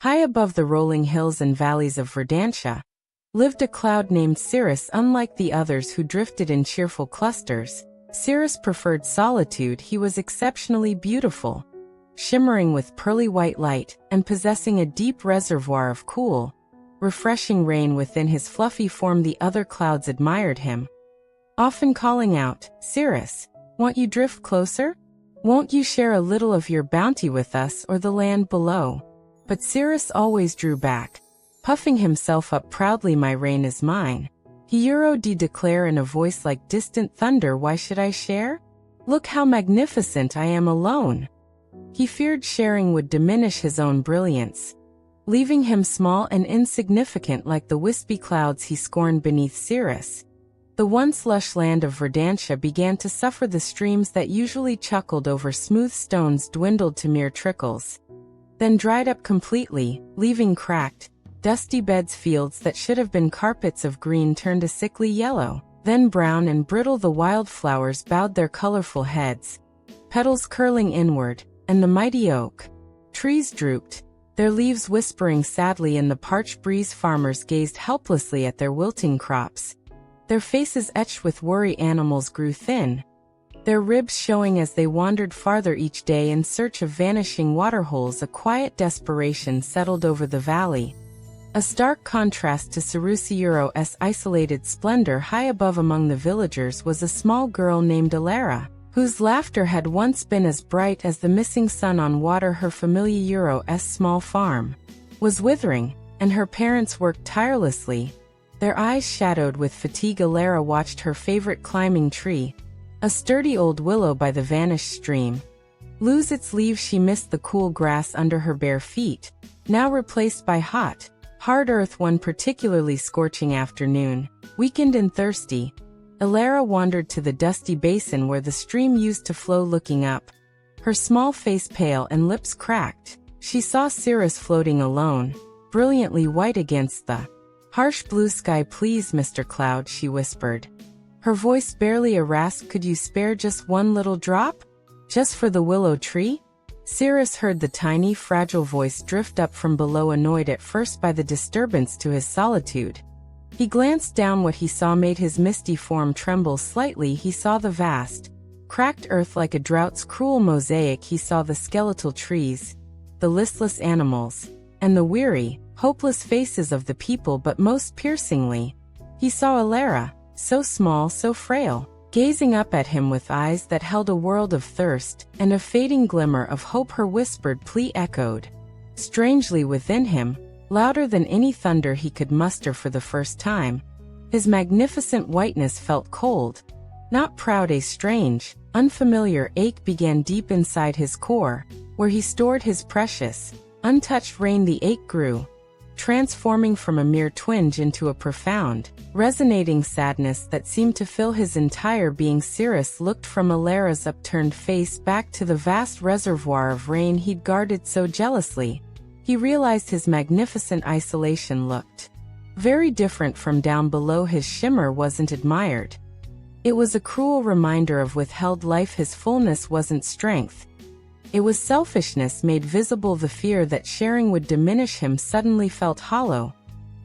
High above the rolling hills and valleys of Verdantia, lived a cloud named Cirrus. Unlike the others who drifted in cheerful clusters, Cirrus preferred solitude. He was exceptionally beautiful, shimmering with pearly white light, and possessing a deep reservoir of cool, refreshing rain within his fluffy form. The other clouds admired him, often calling out, "Cirrus, won't you drift closer? Won't you share a little of your bounty with us or the land below?" But Cirrus always drew back, puffing himself up proudly. "My rain is mine," he did declare in a voice like distant thunder. "Why should I share? Look how magnificent I am alone." He feared sharing would diminish his own brilliance, leaving him small and insignificant like the wispy clouds he scorned beneath Cirrus. The once lush land of Verdantia began to suffer. The streams that usually chuckled over smooth stones dwindled to mere trickles, then dried up completely, leaving cracked, dusty beds. Fields that should have been carpets of green turned a sickly yellow, then brown and brittle. The wildflowers bowed their colorful heads, petals curling inward, and the mighty oak trees drooped, their leaves whispering sadly in the parched breeze. Farmers gazed helplessly at their wilting crops, their faces etched with worry. Animals grew thin, their ribs showing as they wandered farther each day in search of vanishing waterholes. A quiet desperation settled over the valley, a stark contrast to Cirrus's isolated splendor. High above among the villagers was a small girl named Alara, whose laughter had once been as bright as the missing sun on water. Her familiar's small farm was withering, and her parents worked tirelessly, their eyes shadowed with fatigue. Alara watched her favorite climbing tree, a sturdy old willow by the vanished stream, lose its leaves. She missed the cool grass under her bare feet, now replaced by hot, hard earth. One particularly scorching afternoon, weakened and thirsty, Alara wandered to the dusty basin where the stream used to flow. Looking up, her small face pale and lips cracked, she saw Cirrus floating alone, brilliantly white against the harsh blue sky. "Please, Mr. Cloud," she whispered, her voice barely a rasp, "could you spare just one little drop? Just for the willow tree?" Cirrus heard the tiny, fragile voice drift up from below. Annoyed at first by the disturbance to his solitude, he glanced down. What he saw made his misty form tremble slightly. He saw the vast, cracked earth like a drought's cruel mosaic. He saw the skeletal trees, the listless animals, and the weary, hopeless faces of the people. But most piercingly, he saw Alara, so small, so frail, gazing up at him with eyes that held a world of thirst and a fading glimmer of hope. Her whispered plea echoed strangely within him, louder than any thunder he could muster. For the first time, his magnificent whiteness felt cold, not proud. A strange, unfamiliar ache began deep inside his core, where he stored his precious, untouched rain. The ache grew, transforming from a mere twinge into a profound, resonating sadness that seemed to fill his entire being. Cirrus looked from Alara's upturned face back to the vast reservoir of rain he'd guarded so jealously. He realized his magnificent isolation looked very different from down below. His shimmer wasn't admired. It was a cruel reminder of withheld life. His fullness wasn't strength. It was selfishness made visible. The fear that sharing would diminish him suddenly felt hollow,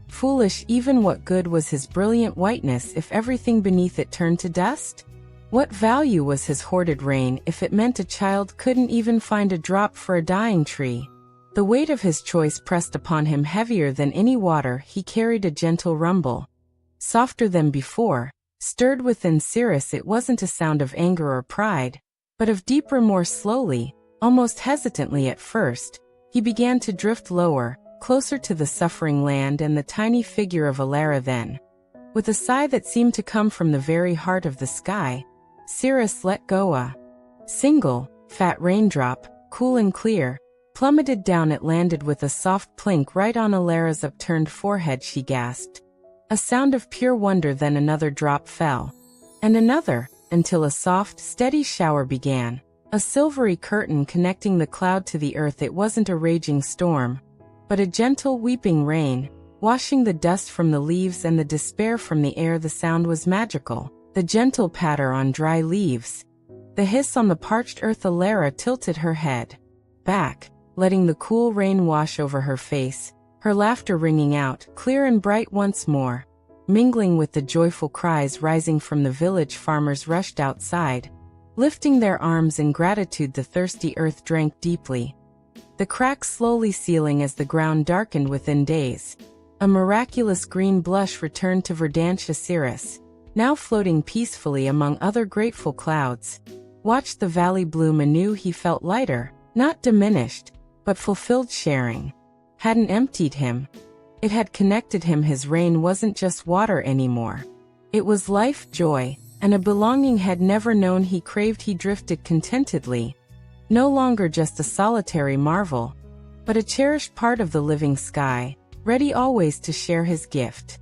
foolish. Even what good was his brilliant whiteness if everything beneath it turned to dust? What value was his hoarded rain if it meant a child couldn't even find a drop for a dying tree? The weight of his choice pressed upon him heavier than any water. He carried a gentle rumble, softer than before, stirred within Cirrus. It wasn't a sound of anger or pride, but of deep remorse. Slowly, almost hesitantly at first, he began to drift lower, closer to the suffering land and the tiny figure of Alara. Then, with a sigh that seemed to come from the very heart of the sky, Cirrus let go. A single, fat raindrop, cool and clear, plummeted down. It landed with a soft plink right on Alara's upturned forehead. She gasped, a sound of pure wonder. Then another drop fell, and another, until a soft, steady shower began, a silvery curtain connecting the cloud to the earth. It wasn't a raging storm, but a gentle, weeping rain, washing the dust from the leaves and the despair from the air. The sound was magical, the gentle patter on dry leaves, the hiss on the parched earth. Alara tilted her head back, letting the cool rain wash over her face, her laughter ringing out, clear and bright once more. Mingling with the joyful cries rising from the village, farmers rushed outside. Lifting their arms in gratitude, the thirsty earth drank deeply, the cracks slowly sealing as the ground darkened within days. A miraculous green blush returned to Verdantia. Cirrus, now floating peacefully among other grateful clouds, watched the valley bloom anew. He felt lighter, not diminished, but fulfilled. Sharing hadn't emptied him. It had connected him. His rain wasn't just water anymore. It was life, joy, and a belonging had never known. He craved. He drifted contentedly, no longer just a solitary marvel, but a cherished part of the living sky, ready always to share his gift.